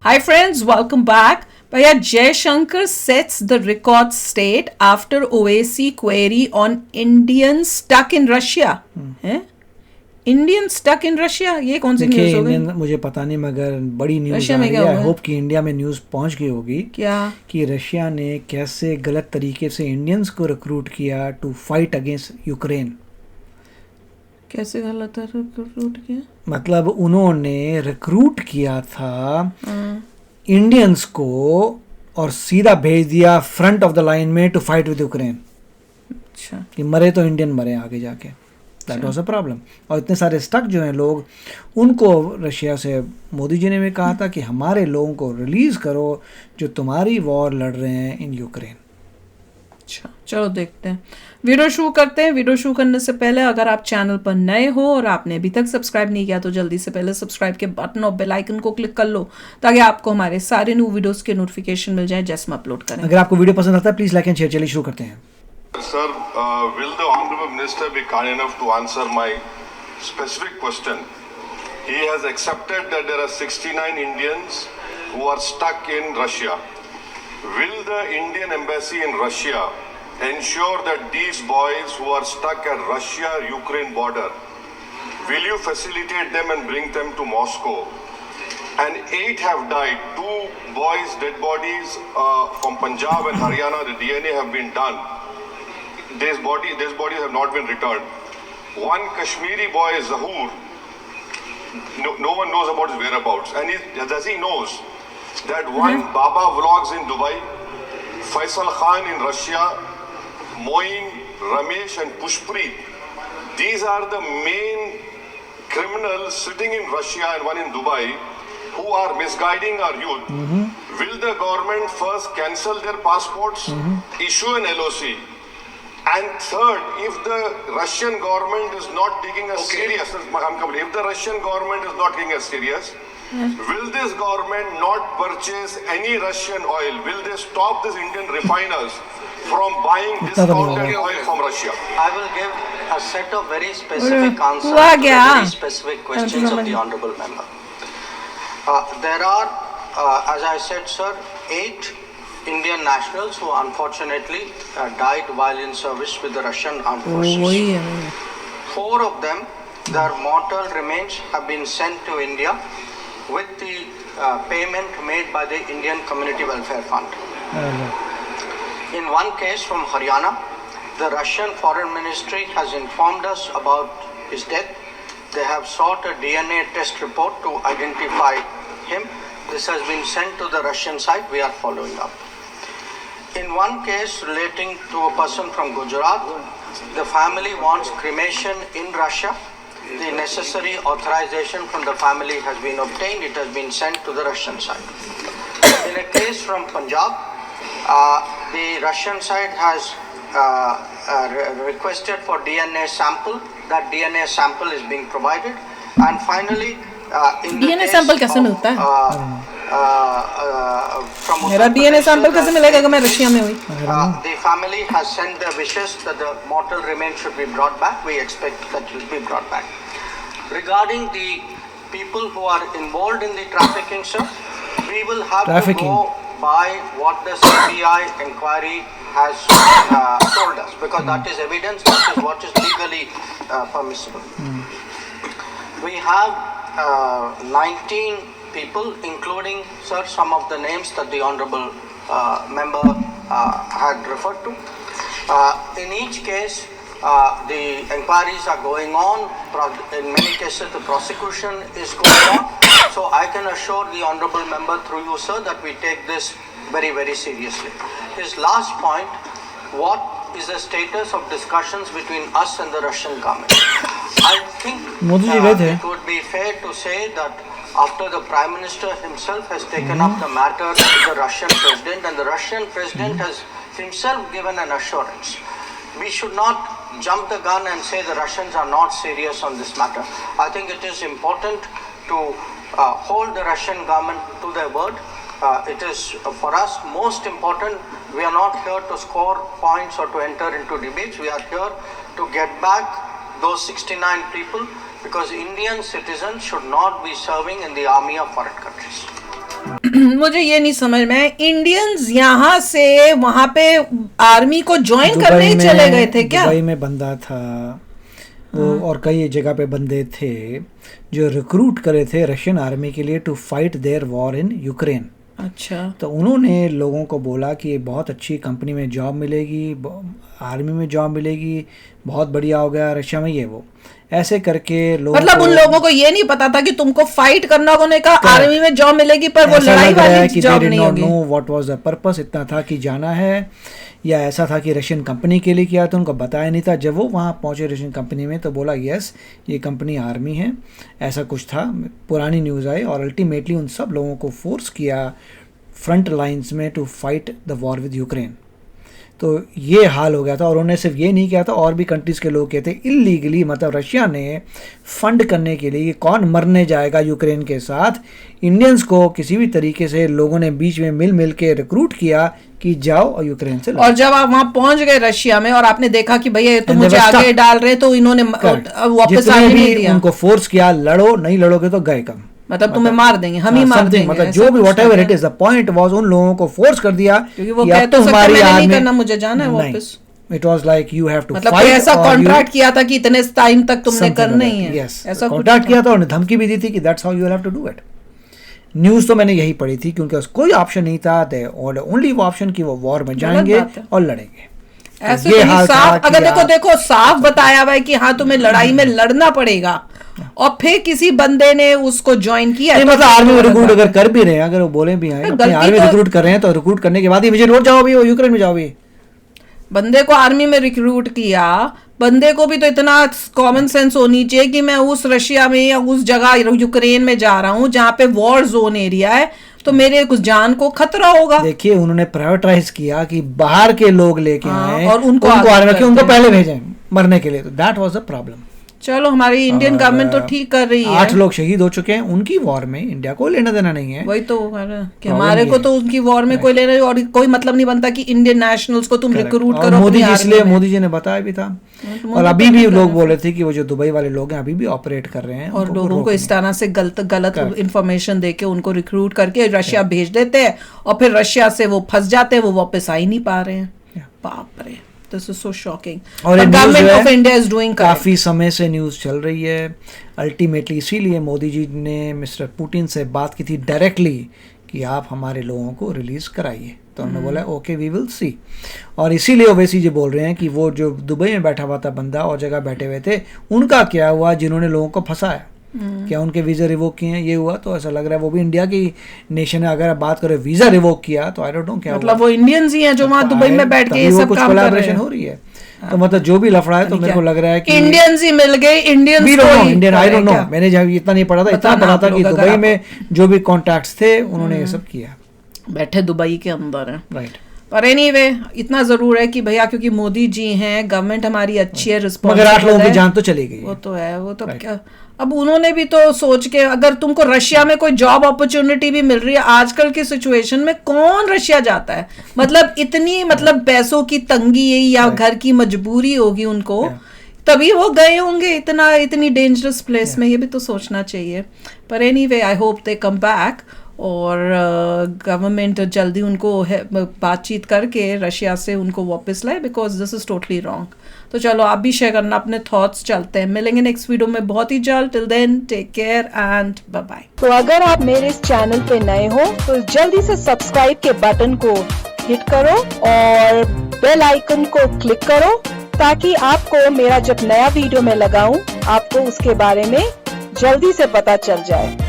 Hi friends, welcome back. Bhaiya, Jaishankar sets the record straight after OAC query on Indians stuck in Russia. Indian stuck in Russia, ये कौन सी news हो गई? मुझे पता नहीं, मगर बड़ी न्यूज़ आ रही है. आई होप कि इंडिया में न्यूज़ पहुंच गई होगी. क्या कि रशिया ने कैसे गलत तरीके से इंडियंस को रिक्रूट किया टू फाइट अगेंस्ट यूक्रेन. कैसे गलत रिक्रूट किया? मतलब उन्होंने रिक्रूट किया था इंडियंस को और सीधा भेज दिया फ्रंट ऑफ द लाइन में टू फाइट विद यूक्रेन. अच्छा, कि मरे तो इंडियन मरे आगे जाके. That was a problem. और इतने सारे स्टक जो हैं लोग, उनको रशिया से मोदी जी ने भी कहा था कि हमारे लोगों को रिलीज़ करो जो तुम्हारी वॉर लड़ रहे हैं इन यूक्रेन. अच्छा, चलो देखते हैं. वीडियो शुरू करते हैं. वीडियो शुरू करने से पहले अगर आप चैनल पर नए हो और आपने अभी तक सब्सक्राइब नहीं किया तो जल्दी से पहले सब्सक्राइब के बटन और बेल आइकन को क्लिक कर लो ताकि आपको हमारे सारे न्यू वीडियोस के नोटिफिकेशन मिल जाए जैसे हम अपलोड करें. अगर आपको वीडियो पसंद आता है प्लीज़ लाइक एंड शेयर. चलिए शुरू करते हैं. Sir, will the Honorable Minister be kind enough to answer my specific question? He has accepted that there are 69 Indians who are stuck in Russia. Will the Indian Embassy in Russia ensure that these boys who are stuck at Russia-Ukraine border, will you facilitate them and bring them to Moscow? And 8 have died. 2 boys' dead bodies from Punjab and Haryana, the DNA have been done. These bodies have not been returned. One Kashmiri boy, Zahoor, no one knows about his whereabouts. And as he knows that one Baba vlogs in Dubai, Faisal Khan in Russia, Moin, Ramesh and Pushpreet, these are the main criminals sitting in Russia and one in Dubai who are misguiding our youth. Will the government first cancel their passports, issue an LOC? And third, if the Russian government is not taking us serious, if the Russian government is not taking us serious, will this government not purchase any Russian oil? Will they stop these Indian refiners from buying discounted oil from Russia? I will give a set of very specific answers to the very specific questions of the Honourable Member. There are, as I said, sir, 8 Indian nationals who unfortunately died while in service with the Russian armed forces. 4 of them, their mortal remains have been sent to India with the payment made by the Indian Community Welfare Fund. In one case from Haryana, the Russian Foreign Ministry has informed us about his death. They have sought a DNA test report to identify him. This has been sent to the Russian side. We are following up. In one case relating to a person from Gujarat, the family wants cremation in Russia. The necessary authorization from the family has been obtained. It has been sent to the Russian side. In a case from Punjab, the Russian side has requested for DNA sample. That DNA sample is being provided. And finally, in the DNA case sample कैसे मिलता है? from मेरा DNA sample कैसे मिलेगा अगर मैं Russia में हुई? The family has sent their wishes that the mortal remains should be brought back. We expect that it will be brought back. Regarding the people who are involved in the trafficking, sir, we will have to go by what the CBI inquiry has told us, because that is evidence, that is what is legally permissible. We have 19 people, including, sir, some of the names that the Honourable Member had referred to. In each case, the inquiries are going on. In many cases, the prosecution is going on. So I can assure the Honourable Member through you, sir, that we take this very, very seriously. His last point, what is the status of discussions between us and the Russian government? I think it would be fair to say that after the Prime Minister himself has taken up the matter to the Russian President, and the Russian President has himself given an assurance, we should not jump the gun and say the Russians are not serious on this matter. I think it is important to hold the Russian government to their word. It is for us most important. We are not here to score points or to enter into debates. We are here to get back those 69 people, because Indian citizens should not be serving in the army of foreign countries. मुझे ये नहीं समझ में, Indians यहाँ से वहां पे army को ज्वाइन करने ही चले गए थे क्या? दुबई में बंदा था वो, और कई जगह पे बंदे थे जो रिक्रूट करे थे रशियन आर्मी के लिए to fight their war in Ukraine. अच्छा, तो उन्होंने लोगों को बोला कि बहुत अच्छी कंपनी में जॉब मिलेगी, आर्मी में जॉब मिलेगी, बहुत बढ़िया हो गया रशिया में, ये वो ऐसे करके लोग, मतलब उन लोगों को ये नहीं पता था कि तुमको फाइट करना होगा, उन्होंने कहा आर्मी में जॉब मिलेगी, पर वो लड़ाई वाली जॉब नहीं होगी। व्हाट वाज द पर्पस, इतना था कि जाना है, या ऐसा था कि रशियन कंपनी के लिए किया, तो उनको बताया नहीं था। जब वो वहाँ पहुँचे रशियन कंपनी में तो बोला यस ये कंपनी आर्मी है, ऐसा कुछ था, पुरानी न्यूज़ आई। और अल्टीमेटली उन सब लोगों को फोर्स किया फ्रंट लाइंस में to fight the war with Ukraine. तो ये हाल हो गया था। और उन्होंने सिर्फ ये नहीं किया था, और भी कंट्रीज़ के लोग कहते इलीगली, मतलब रशिया ने फंड करने के लिए, कौन मरने जाएगा यूक्रेन के साथ, इंडियंस को किसी भी तरीके से लोगों ने बीच में मिल के रिक्रूट किया कि जाओ और यूक्रेन से लड़ो। और जब आप वहां पहुंच गए रशिया में और आपने देखा कि भैया तो मुझे आगे डाल रहे, तो इन्होंने वापस आने नहीं दिया, उनको फोर्स किया लड़ो, नहीं लड़ोगे तो गए कम, मतलब तुम्हें मार देंगे, हम ही मार देंगे, मतलब जो भी whatever it is, the point was उन लोगों को फोर्स कर दिया क्योंकि वो कहते तो सकते मैंने नहीं करना, मुझे जाना है वापस। It was like you have to मतलब कोई ऐसा कॉन्ट्रैक्ट किया था कि इतने टाइम तक तुमने करना ही है, ऐसा कॉन्ट्रैक्ट किया था और धमकी भी दी थी कि that's how you will have to do it. News तो मैंने यही पढ़ी थी, क्योंकि कोई ऑप्शन नहीं था, और ओनली वो ऑप्शन कि वो वॉर में जाएंगे और लड़ेंगे। ऐसे तो नहीं, साफ अगर देखो साफ बताया हुआ है कि हाँ तुम्हें लड़ाई में लड़ना पड़ेगा, और फिर किसी बंदे ने उसको ज्वाइन किया। मतलब आर्मी में रिक्रूट अगर कर भी रहे हैं, अगर वो बोले भी हैं अपनी आर्मी रिक्रूट कर रहे हैं, तो रिक्रूट करने के बाद ही मुझे नोट जाओ भी, यूक्रेन में जाओ भी। बंदे को आर्मी में रिक्रूट किया, बंदे को भी तो इतना कॉमन सेंस होनी चाहिए कि मैं उस रशिया में या उस जगह यूक्रेन में जा रहा हूँ जहाँ पे वॉर जोन एरिया है, तो मेरे कुछ जान को खतरा होगा। देखिए उन्होंने प्राइवेटाइज किया कि बाहर के लोग लेके आए और उनको आर्मी उनको पहले भेजें मरने के लिए, तो दैट वाज द प्रॉब्लम। चलो हमारी इंडियन गवर्नमेंट तो ठीक कर रही है। 8 लोग शहीद हो चुके हैं, उनकी वॉर में इंडिया को लेना देना नहीं है। वही तो कि हमारे को तो उनकी वॉर में कोई लेना, और कोई मतलब नहीं बनता कि इंडियन नेशनल्स को तुम रिक्रूट करो। मोदी जी, इसलिए मोदी जी ने बताया भी था, और अभी भी लोग बोल रहे थे कि वो जो दुबई वाले लोग हैं अभी भी ऑपरेट कर रहे हैं, और लोगों को इस तरह से गलत इन्फॉर्मेशन देके उनको रिक्रूट करके रशिया भेज देते हैं, और फिर रशिया से वो फंस जाते हैं, वो वापस आ ही नहीं पा रहे हैं। बाप रे, दिस इज सो शॉकिंग। और government of India is doing, काफी समय से न्यूज़ चल रही है। अल्टीमेटली इसीलिए मोदी जी ने मिस्टर पुतिन से बात की थी डायरेक्टली कि आप हमारे लोगों को रिलीज कराइए, तो उन्होंने बोला ओके वी विल सी। और इसीलिए ओवैसी जी बोल रहे हैं कि वो जो दुबई में बैठा हुआ था बंदा और जगह बैठे हुए थे, उनका क्या हुआ जिन्होंने लोगों को फंसाया, क्या उनके वीज़ा रिवोक किए हैं, ये हुआ। तो ऐसा लग रहा है वो भी इंडिया की नेशन है, अगर आप बात करें वीज़ा रिवोक किया तो आई डोंट नो क्या, मतलब वो इंडियंस ही हैं जो वहाँ दुबई में बैठ के ये सब काम कर रहे हैं, हो रही है। तो मतलब जो भी लफड़ा है, तो मेरे को लग रहा है कि इंडियंस ही मिल गए, इंडियन आई डोंट नो, मैंने जब इतना नहीं पढ़ा था, इतना पढ़ा था कि दुबई में जो भी कॉन्टैक्ट्स थे उन्होंने ये सब किया, बैठे दुबई के अंदर है, राइट। पर एनीवे इतना जरूर है कि भैया क्योंकि मोदी जी हैं, गवर्नमेंट हमारी अच्छी है, मगर 8 लोगों की जान तो चली गई, वो तो है, वो तो क्या। अब उन्होंने भी तो सोच के, अगर तुमको रशिया में कोई जॉब अपॉर्चुनिटी भी मिल रही है आजकल की सिचुएशन में, कौन रशिया जाता है? मतलब इतनी मतलब पैसों की तंगी या घर की मजबूरी होगी उनको, तभी वो गए होंगे इतनी डेंजरस प्लेस में, ये भी तो सोचना चाहिए। पर anyway I hope they come back, और गवर्नमेंट जल्दी उनको बातचीत करके रशिया से उनको वापस लाए, because this is totally wrong. तो चलो आप भी शेयर करना अपने थॉट्स, चलते हैं, मिलेंगे नेक्स्ट वीडियो में बहुत ही जल्द। Till then take care and bye bye. तो अगर आप मेरे इस चैनल पे नए हो तो जल्दी से सब्सक्राइब के बटन को हिट करो और बेल आइकन को क्लिक करो, ताकि आपको मेरा जब नया वीडियो मैं लगाऊं आपको उसके बारे में जल्दी से पता चल जाए।